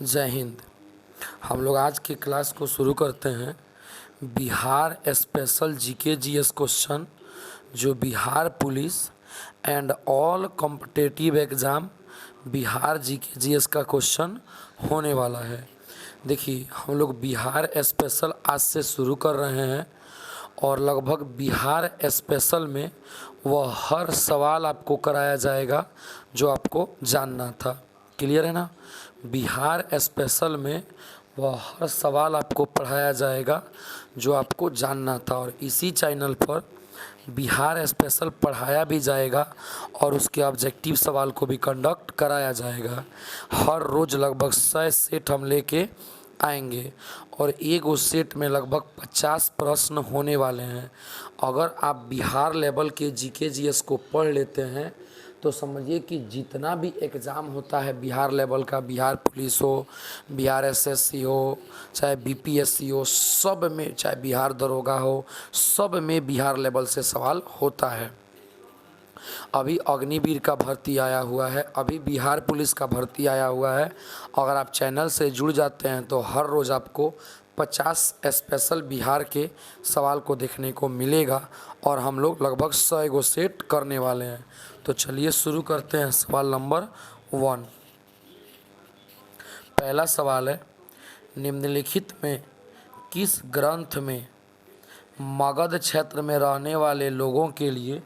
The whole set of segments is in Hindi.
जय हिंद। हम लोग आज की क्लास को शुरू करते हैं। Bihar special GK GS question जो Bihar police and all competitive exam Bihar GK GS का क्वेश्चन होने वाला है। देखिए, हम लोग बिहार स्पेशल आज से शुरू कर रहे हैं और लगभग बिहार स्पेशल में वह हर सवाल आपको कराया जाएगा जो आपको जानना था। क्लियर है ना? बिहार स्पेशल में वह हर सवाल आपको पढ़ाया जाएगा जो आपको जानना था, और इसी चैनल पर बिहार स्पेशल पढ़ाया भी जाएगा और उसके ऑब्जेक्टिव सवाल को भी कंडक्ट कराया जाएगा। हर रोज़ लगभग 100 सेट हम लेके आएंगे और एक उस सेट में लगभग 50 प्रश्न होने वाले हैं। अगर आप बिहार लेवल के जीके जीएस को पढ़ लेते हैं तो समझिए कि जितना भी एग्ज़ाम होता है बिहार लेवल का, बिहार पुलिस हो, बिहार एसएससी हो, चाहे बीपीएससी हो, सब में, चाहे बिहार दरोगा हो, सब में बिहार लेवल से सवाल होता है। अभी अग्निवीर का भर्ती आया हुआ है, अभी बिहार पुलिस का भर्ती आया हुआ है। अगर आप चैनल से जुड़ जाते हैं तो हर रोज़ आपको 50 स्पेशल बिहार के सवाल को देखने को मिलेगा और हम लोग लगभग 100 गो सेट करने वाले हैं। तो चलिए शुरू करते हैं। सवाल नंबर 1। पहला सवाल है, निम्नलिखित में किस ग्रंथ में मगध क्षेत्र में रहने वाले लोगों के लिए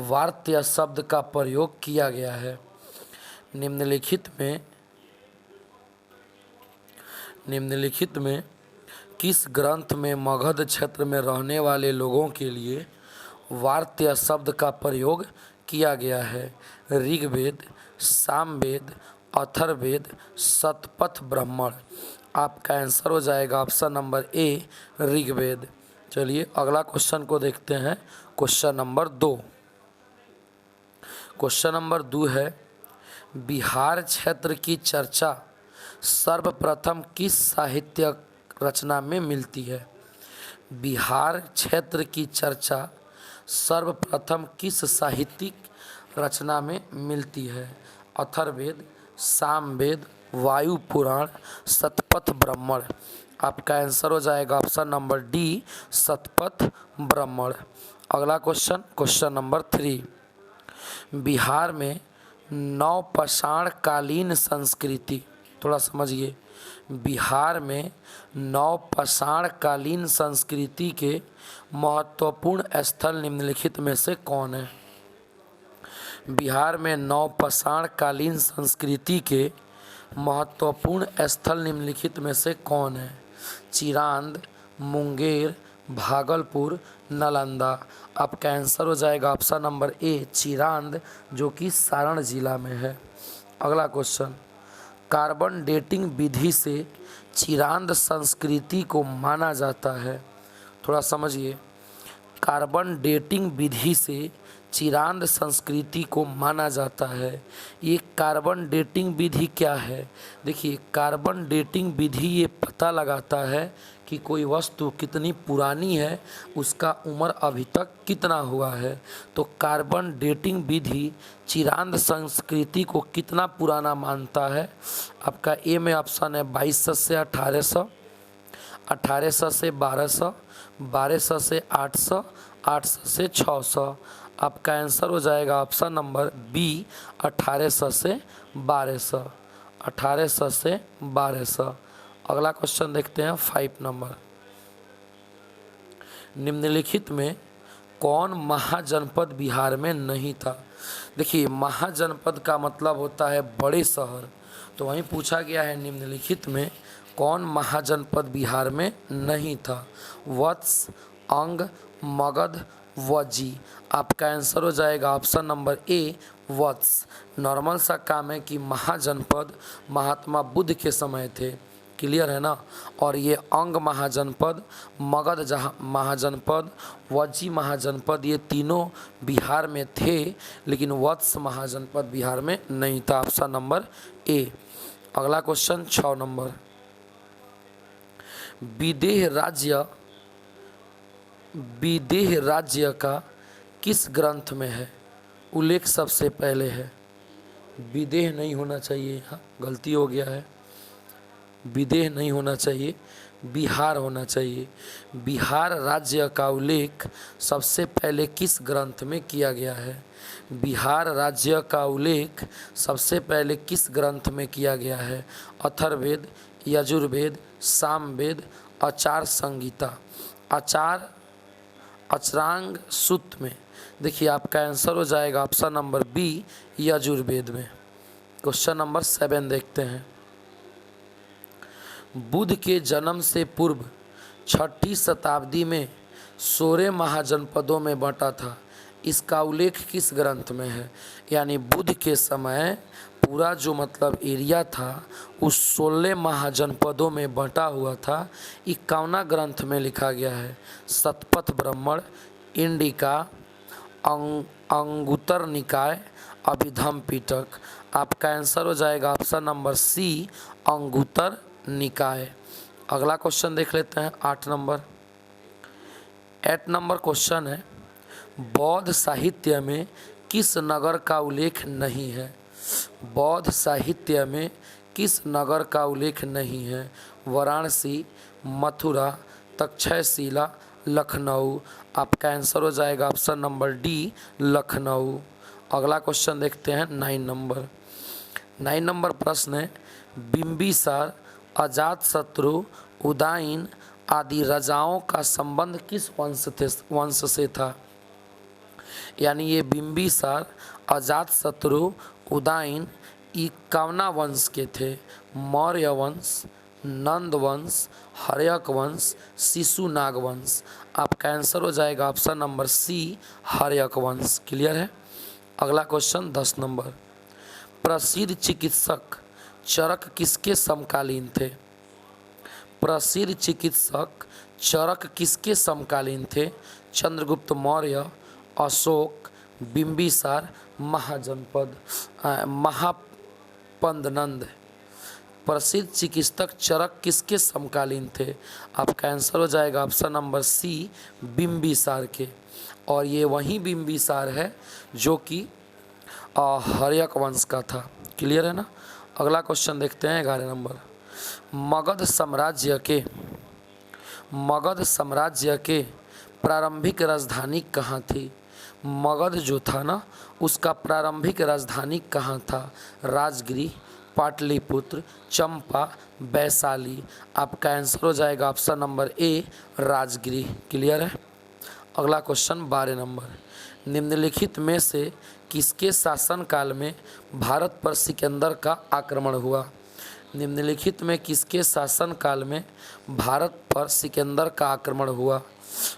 वार्त्य शब्द का प्रयोग किया गया है? निम्नलिखित में किस ग्रंथ में मगध क्षेत्र में रहने वाले लोगों के लिए वार्त्य शब्द का प्रयोग किया गया है? ऋग्वेद, सामवेद, अथर्ववेद, शतपथ ब्राह्मण। आपका आंसर हो जाएगा ऑप्शन नंबर ए, ऋग्वेद। चलिए अगला क्वेश्चन को देखते हैं। Question number 2। क्वेश्चन नंबर 2 है, बिहार क्षेत्र की चर्चा सर्वप्रथम किस साहित्य रचना में मिलती है? बिहार क्षेत्र की चर्चा सर्वप्रथम किस साहित्यिक रचना में मिलती है? अथर्ववेद, सामवेद, वायु पुराण, शतपथ ब्राह्मण। आपका आंसर हो जाएगा option number D, Shatapatha Brahmana. अगला क्वेश्चन, क्वेश्चन नंबर 3। बिहार में नवपाषाण कालीन संस्कृति, थोड़ा समझिए, बिहार में नवपाषाण कालीन संस्कृति के महत्वपूर्ण स्थल निम्नलिखित में से कौन है? बिहार में नवपाषाण कालीन संस्कृति के महत्वपूर्ण स्थल निम्नलिखित में से कौन है? चिरांद, मुंगेर, भागलपुर, नालंदा। आपका आंसर हो जाएगा ऑप्शन नंबर ए, चिरांद, जो कि सारण जिला में है। अगला क्वेश्चन, कार्बन डेटिंग विधि से चिरांद संस्कृति को माना जाता है। थोड़ा समझिए, कार्बन डेटिंग विधि से चिरांद संस्कृति को माना जाता है। ये कार्बन डेटिंग विधि क्या है? देखिए, कार्बन डेटिंग विधि ये पता लगाता है कि कोई वस्तु कितनी पुरानी है, उसका उम्र अभी तक कितना हुआ है। तो कार्बन डेटिंग विधि चिरांद संस्कृति को कितना पुराना मानता है? आपका ए में ऑप्शन है 2200 से 1800, 1800 से 1200, 1200 से 800, 800 से 600। आपका आंसर हो जाएगा ऑप्शन नंबर बी, 1800 से 1200, 1800 से 1200। अगला क्वेश्चन देखते हैं 5 नंबर। निम्नलिखित में कौन महाजनपद बिहार में नहीं था? देखिए, महाजनपद का मतलब होता है बड़े शहर, तो वहीं पूछा गया है निम्नलिखित में कौन महाजनपद बिहार में नहीं था? वत्स, अंग, मगध, वजी। आपका आंसर हो जाएगा option number A, Vatsa. Normal सा काम है कि महाजनपद महात्मा बुद्ध के समय थे। क्लियर है ना? और ये अंग महाजनपद, मगध महाजनपद, वजी महाजनपद, ये तीनों बिहार में थे, लेकिन वत्स महाजनपद बिहार में नहीं था। ऑप्शन नंबर ए। अगला क्वेश्चन 6 नंबर। विदेह राज्य का किस ग्रंथ में है? उल्लेख सबसे पहले है, विदेह नहीं होना चाहिए, यहाँ गलती हो गया है। विदेह नहीं होना चाहिए, बिहार होना चाहिए। बिहार राज्य का उल्लेख सबसे पहले किस ग्रंथ में किया गया है? बिहार राज्य का उल्लेख सबसे पहले किस ग्रंथ में किया गया है? अथर्ववेद, यजुर्वेद, सामवेद, आचार संहिता। आचार अचरांग सूत्र में। देखिए आपका आंसर हो जाएगा ऑप्शन नंबर बी, यजुर्वेद में। क्वेश्चन नंबर 7 देखते हैं। बुद्ध के जन्म से पूर्व 6ठी शताब्दी में 16 महाजनपदों में बंटा था। इसका उल्लेख किस ग्रंथ में है? यानी बुद्ध के समय पूरा जो मतलब एरिया था उस 16 महाजनपदों में बंटा हुआ था। 51 ग्रंथ में लिखा गया है। शतपथ ब्राह्मण, इंडिका, अंगुत्तर निकाय, अभिधम पिटक। आपका आंसर हो जाएगा ऑप्शन नंबर सी, अंगुत्तर निकाय। अगला क्वेश्चन देख लेते हैं 8 नंबर क्वेश्चन है, बौद्ध साहित्य में किस नगर का उल्लेख नहीं है? बौद्ध साहित्य में किस नगर का उल्लेख नहीं है? वाराणसी, मथुरा, तक्षशिला, लखनऊ। आपका आंसर हो जाएगा ऑप्शन नंबर डी, लखनऊ। अगला क्वेश्चन देखते हैं 9 नंबर प्रश्न है, बिंबिसार, अजातशत्रु, उदयन आदि राजाओं का संबंध किस वंश से था? यानी ये बिंबिसार, अजातशत्रु, उदयन ये कौना वंश के थे? मौर्य वंश, नंद वंश, हर्यक वंश, शिशुनाग वंश। आपका आंसर हो जाएगा ऑप्शन नंबर सी, हर्यक वंश। क्लियर है? अगला क्वेश्चन 10 नंबर, प्रसिद्ध चिकित्सक चरक किसके समकालीन थे? प्रसिद्ध चिकित्सक चरक किसके समकालीन थे? चंद्रगुप्त मौर्य, अशोक, बिंबिसार, महापद्नंद। प्रसिद्ध चिकित्सक चरक किसके समकालीन थे? आपका आंसर हो जाएगा ऑप्शन नंबर सी, बिंबिसार के। और ये वही बिंबिसार है जो कि हर्यक वंश का था। क्लियर है ना? अगला क्वेश्चन देखते हैं 11 नंबर, मगध साम्राज्य के प्रारंभिक राजधानी कहाँ थी? मगध जो था ना उसका प्रारंभिक राजधानी कहाँ था? राजगृह, पाटलिपुत्र, चंपा, वैशाली। आपका आंसर हो जाएगा option number A, Rajagriha. Clear है? अगला क्वेश्चन 12 नंबर, निम्नलिखित में से किसके शासनकाल में भारत पर सिकंदर का आक्रमण हुआ? निम्नलिखित में किसके शासनकाल में भारत पर सिकंदर का आक्रमण हुआ?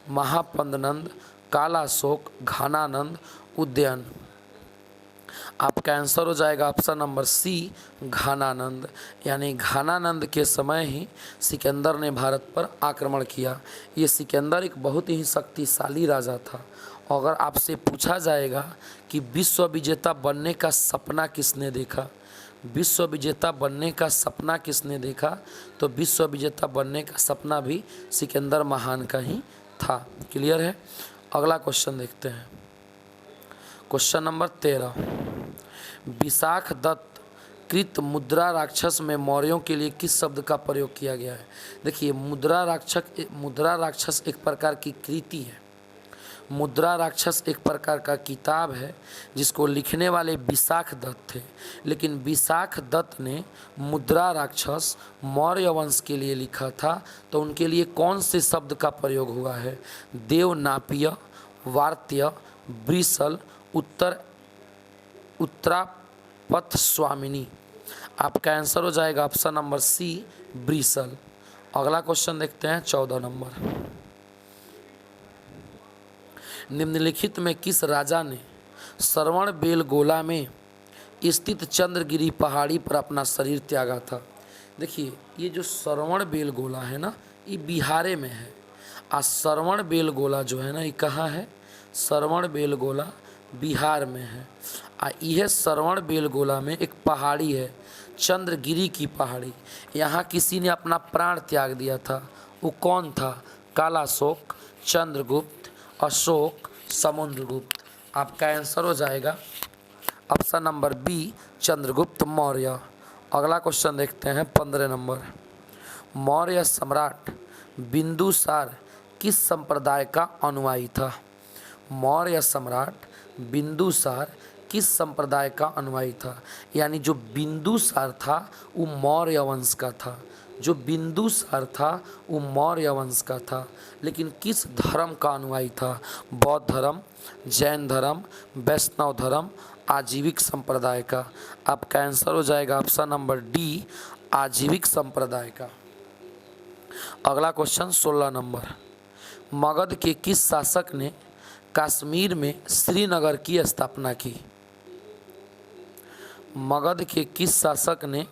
महापद्नंद, कालाशोक, घनानंद, उदयन। आपका आंसर हो जाएगा ऑप्शन नंबर सी, घनानंद। यानी घनानंद के समय ही सिकंदर ने भारत पर आक्रमण किया। ये सिकंदर एक बहुत ही शक्तिशाली राजा था। अगर आपसे पूछा जाएगा कि विश्व विजेता बनने का सपना किसने देखा, विश्व विजेता बनने का सपना किसने देखा, तो विश्व विजेता बनने का सपना भी सिकंदर महान का ही था। क्लियर है? अगला क्वेश्चन देखते हैं, क्वेश्चन नंबर 13, विशाख दत्त कृत मुद्रा राक्षस में मौर्यों के लिए किस शब्द का प्रयोग किया गया है? देखिए मुद्रा राक्षस एक प्रकार की कृति है। मुद्रा राक्षस एक प्रकार का किताब है जिसको लिखने वाले विशाख दत्त थे। लेकिन विशाख दत्त ने मुद्रा राक्षस मौर्य वंश के लिए लिखा था, तो उनके लिए कौन से शब्द का प्रयोग हुआ है? देवनाप्य, वार्त्य, ब्रिसल, उत्तरापथ स्वामिनी। आपका आंसर हो जाएगा ऑप्शन नंबर सी, ब्रिसल। अगला क्वेश्चन देखते हैं 14 नंबर, निम्नलिखित में किस राजा ने श्रवणबेलगोला में स्थित चंद्रगिरी पहाड़ी पर अपना शरीर त्यागा था? देखिए ये जो श्रवणबेलगोला है ना ये बिहार में है। श्रवणबेलगोला जो है ना ये कहाँ है? श्रवणबेलगोला बिहार में है। यह श्रवणबेलगोला में एक पहाड़ी है, चंद्रगिरी की पहाड़ी। यहाँ किसी ने अपना प्राण त्याग दिया था। वो कौन था? कालाशोक, चंद्रगुप्त, अशोक, समुद्रगुप्त। आपका आंसर हो जाएगा option number B, Chandragupta Maurya. अगला क्वेश्चन देखते हैं 15 नंबर, मौर्य सम्राट बिंदुसार किस संप्रदाय का अनुयायी था? मौर्य सम्राट बिंदुसार किस संप्रदाय का अनुयायी था? यानी जो बिंदुसार था वो मौर्य वंश का था, जो बिंदुसार था वो मौर्य वंश का था, लेकिन किस धर्म का अनुयायी था? बौद्ध धर्म, जैन धर्म, वैष्णव धर्म, आजीविक संप्रदाय का। आपका आंसर हो जाएगा ऑप्शन नंबर डी, आजीविक संप्रदाय का। अगला क्वेश्चन 16 नंबर, मगध के किस शासक ने कश्मीर में श्रीनगर की स्थापना की? मगध के किस शासक ने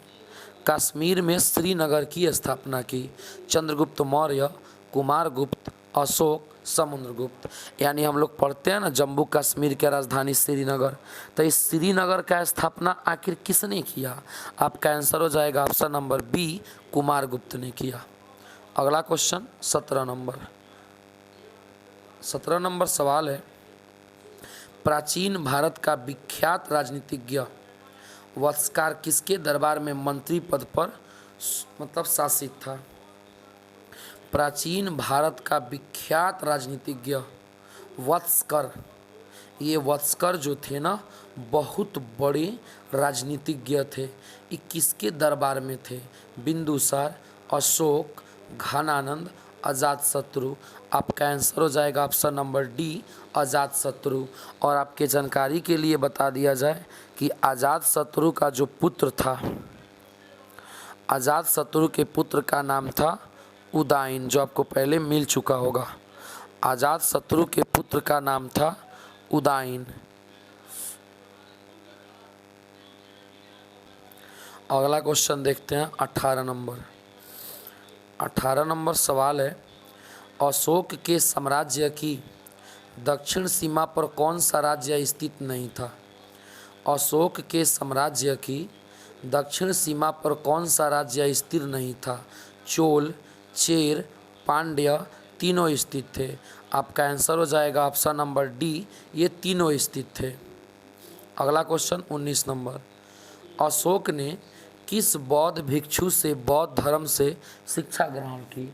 कश्मीर में श्रीनगर की स्थापना की? चंद्रगुप्त मौर्य, कुमारगुप्त, अशोक, समुद्रगुप्त। यानी हम लोग पढ़ते हैं ना जम्मू कश्मीर की राजधानी श्रीनगर, तो इस श्रीनगर का स्थापना आखिर किसने किया? आपका आंसर हो जाएगा ऑप्शन नंबर बी, कुमारगुप्त ने किया। अगला क्वेश्चन 17 नंबर सवाल है, प्राचीन भारत का विख्यात राजनीतिज्ञ वत्सकार किसके दरबार में मंत्री पद पर शासित था? प्राचीन भारत का विख्यात राजनीतिज्ञ वत्सकर, ये वत्सकर जो थे ना बहुत बड़े राजनीतिज्ञ थे। ये किसके दरबार में थे? बिंदुसार, अशोक, घनानंद, अजातशत्रु। आपका आंसर हो जाएगा ऑप्शन नंबर डी, अजातशत्रु। और आपके जानकारी के लिए बता दिया जाए कि अजातशत्रु का जो पुत्र था, अजातशत्रु के पुत्र का नाम था उदयन, जो आपको पहले मिल चुका होगा। अजातशत्रु के पुत्र का नाम था उदयन। अगला क्वेश्चन देखते हैं 18 नंबर। 18 नंबर सवाल है, अशोक के साम्राज्य की दक्षिण सीमा पर कौन सा राज्य स्थित नहीं था? अशोक के साम्राज्य की दक्षिण सीमा पर कौन सा राज्य स्थिर नहीं था? चोल, चेर, पांड्य तीनों स्थित थे। आपका आंसर हो जाएगा ऑप्शन नंबर डी, ये तीनों स्थित थे। अगला क्वेश्चन 19 नंबर, अशोक ने किस बौद्ध भिक्षु से बौद्ध धर्म से शिक्षा ग्रहण की?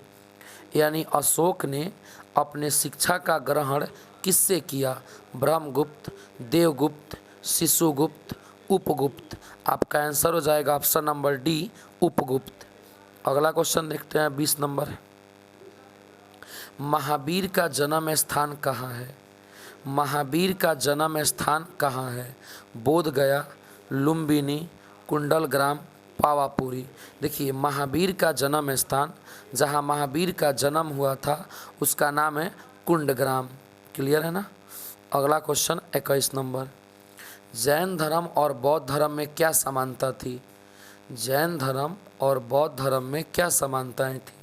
यानी अशोक ने अपने शिक्षा का ग्रहण किससे किया? ब्रह्मगुप्त, देवगुप्त, शिशुगुप्त, उपगुप्त। आपका आंसर हो जाएगा ऑप्शन नंबर डी, उपगुप्त। अगला क्वेश्चन देखते हैं 20 नंबर, महावीर का जन्म स्थान कहाँ है? महावीर का जन्म स्थान कहाँ है? बोध गया, लुम्बिनी, कुंडलग्राम, पावापुरी। देखिए महावीर का जन्म स्थान, जहाँ महावीर का जन्म हुआ था उसका नाम है कुंडग्राम। क्लियर है ना? अगला क्वेश्चन 21 नंबर, जैन धर्म और बौद्ध धर्म में क्या समानता थी? जैन धर्म और बौद्ध धर्म में क्या समानताएं थी?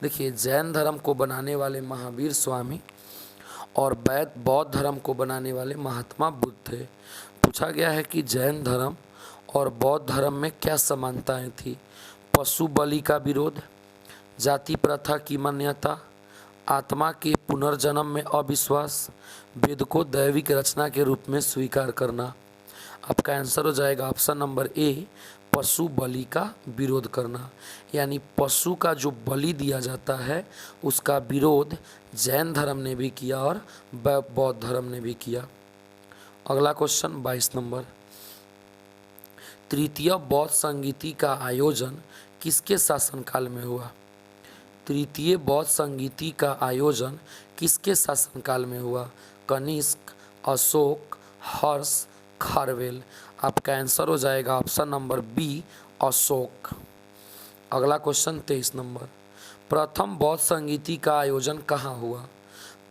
देखिए जैन धर्म को बनाने वाले महावीर स्वामी और बौद्ध धर्म को बनाने वाले महात्मा बुद्ध थे। पूछा गया है कि जैन धर्म और बौद्ध धर्म में क्या समानताएं थी? पशु बलि का विरोध, जाति प्रथा की मान्यता, आत्मा के पुनर्जन्म में अविश्वास, वेद को दैविक रचना के रूप में स्वीकार करना। आपका आंसर हो जाएगा ऑप्शन नंबर ए, पशु बलि का विरोध करना। यानी पशु का जो बलि दिया जाता है उसका विरोध जैन धर्म ने भी किया और बौद्ध धर्म ने भी किया। अगला क्वेश्चन 22 नंबर, तृतीय बौद्ध संगीति का आयोजन किसके शासनकाल में हुआ? तृतीय बौद्ध संगीति का आयोजन किसके शासनकाल में हुआ? कनिष्क, अशोक, हर्ष, खारवेल। आपका आंसर हो जाएगा ऑप्शन नंबर बी, अशोक। अगला क्वेश्चन 23 नंबर, प्रथम बौद्ध संगीति का आयोजन कहाँ हुआ?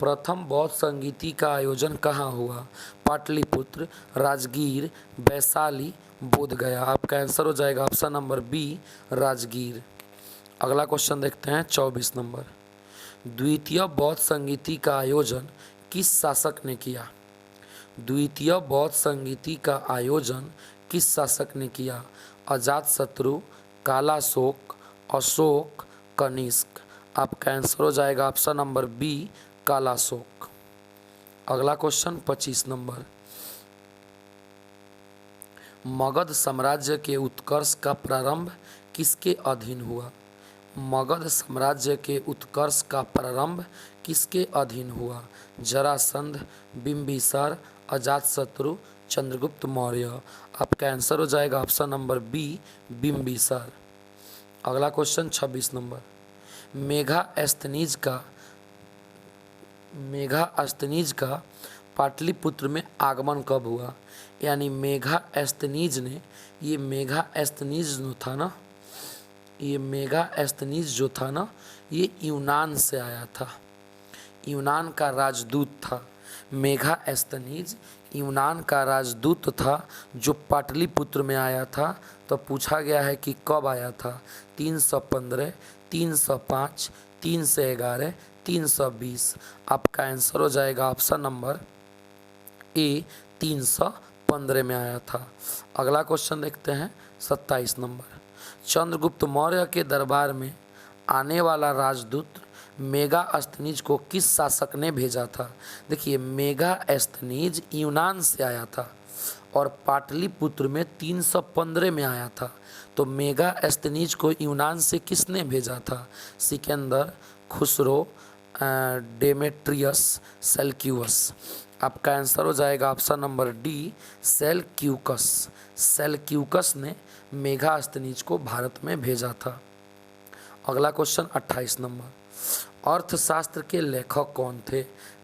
प्रथम बौद्ध संगीति का आयोजन कहाँ हुआ? पाटलिपुत्र, राजगीर, वैशाली, बोधगया। आपका आंसर हो जाएगा ऑप्शन नंबर बी, राजगीर। अगला क्वेश्चन देखते हैं 24 नंबर, द्वितीय बौद्ध संगीति का आयोजन किस शासक ने किया? द्वितीय बौद्ध संगीति का आयोजन किस शासक ने किया? अजातशत्रु, कालाशोक, अशोक, कनिष्क। आपका आंसर हो जाएगा ऑप्शन नंबर बी, कालाशोक। अगला क्वेश्चन 25 नंबर, मगध साम्राज्य के उत्कर्ष का प्रारंभ किसके अधीन हुआ? मगध साम्राज्य के उत्कर्ष का प्रारंभ किसके अधीन हुआ? जरासंध, बिंबिसार, अजातशत्रु, चंद्रगुप्त मौर्य। आपका आंसर हो जाएगा ऑप्शन नंबर बी, बिंबिसार। अगला क्वेश्चन 26 नंबर। मेघास्थनीज का पाटलिपुत्र में आगमन कब हुआ? यानी मेघास्थनीज जो था ना ये यूनान से आया था, यूनान का राजदूत था। मेघास्थनीज यूनान का राजदूत था जो पाटलिपुत्र में आया था। तो पूछा गया है कि कब आया था? 315, 305, 311, 320। आपका आंसर हो जाएगा ऑप्शन नंबर ए, 315 में आया था। अगला क्वेश्चन देखते हैं 27 नंबर। चंद्रगुप्त मौर्य के दरबार में आने वाला राजदूत मेगास्थनीज को किस शासक ने भेजा था? देखिए, मेगास्थनीज यूनान से आया था और पाटलिपुत्र में 315 में आया था। तो मेगास्थनीज को यूनान से किसने भेजा था? Sikandar, Khusro, Demetrius, Seleucus. आपका आंसर हो जाएगा option number D, Seleucus. Seleucus ने मेगास्थनीज को भारत में भेजा था। अगला क्वेश्चन 28 नंबर। अर्थशास्त्र के लेखक कौन थे?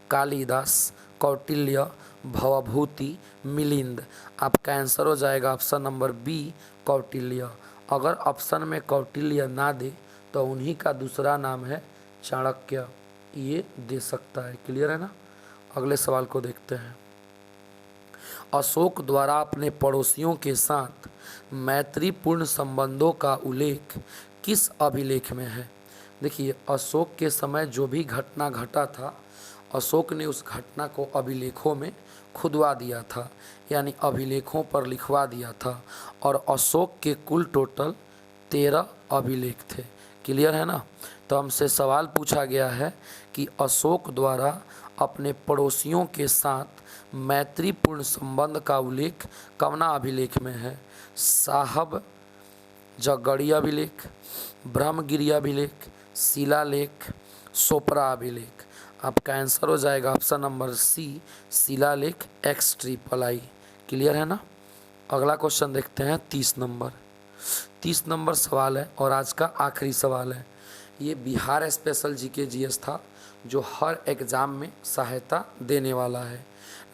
कालिदास, कौटिल्य, भवभूति, मिलिंद। आपका आंसर हो जाएगा ऑप्शन नंबर बी, कौटिल्य। अगर ऑप्शन में कौटिल्य ना दे तो उन्हीं का दूसरा नाम है चाणक्य, ये दे सकता है। क्लियर है ना? अगले सवाल को देखते हैं। अशोक द्वारा अपने पड़ोसियों के साथ मैत्रीपूर्ण संबंधों का उल्लेख किस अभिलेख में है? देखिए, अशोक के समय जो भी घटना घटा था, अशोक ने उस घटना को अभिलेखों में खुदवा दिया था, यानी अभिलेखों पर लिखवा दिया था। और अशोक के कुल टोटल 13 अभिलेख थे। क्लियर है ना? तो हमसे सवाल पूछा गया है कि अशोक द्वारा अपने पड़ोसियों के साथ मैत्रीपूर्ण संबंध का उल्लेख कवना अभिलेख में है? साहब जगड़ी अभिलेख, ब्रह्मगिरी अभिलेख, शिलालेख, सोपरा अभिलेख। आपका आंसर हो जाएगा ऑप्शन नंबर सी, शिलालेख XIII। क्लियर है ना? अगला क्वेश्चन देखते हैं 30 नंबर। 30 नंबर सवाल है और आज का आखिरी सवाल है। ये बिहार स्पेशल GK GS था जो हर एग्ज़ाम में सहायता देने वाला है।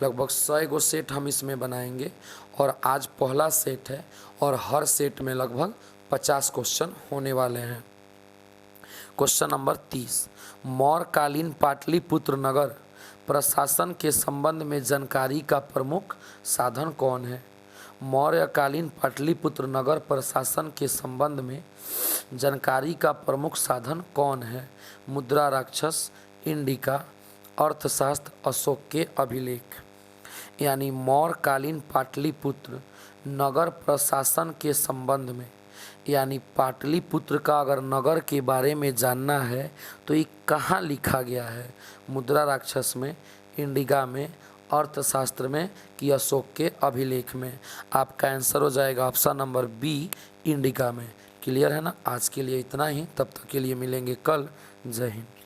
लगभग 100 गो सेट हम इसमें बनाएंगे और आज पहला सेट है और हर सेट में लगभग 50 क्वेश्चन होने वाले हैं। Question number 30। मौर्यकालीन पाटलिपुत्र नगर प्रशासन के संबंध में जानकारी का प्रमुख साधन कौन है? मौर्यकालीन पाटलिपुत्र नगर प्रशासन के संबंध में जानकारी का प्रमुख साधन कौन है? मुद्रा राक्षस, इंडिका, अर्थशास्त्र, अशोक के अभिलेख। यानी मौर्यकालीन पाटलिपुत्र नगर प्रशासन के संबंध में, यानी पाटलिपुत्र का अगर नगर के बारे में जानना है तो ये कहाँ लिखा गया है? मुद्रा राक्षस में, इंडिका में, अर्थशास्त्र में कि अशोक के अभिलेख में? आपका आंसर हो जाएगा ऑप्शन नंबर बी, इंडिका में। क्लियर है ना? आज के लिए इतना ही, तब तक के लिए मिलेंगे कल। जय हिंद।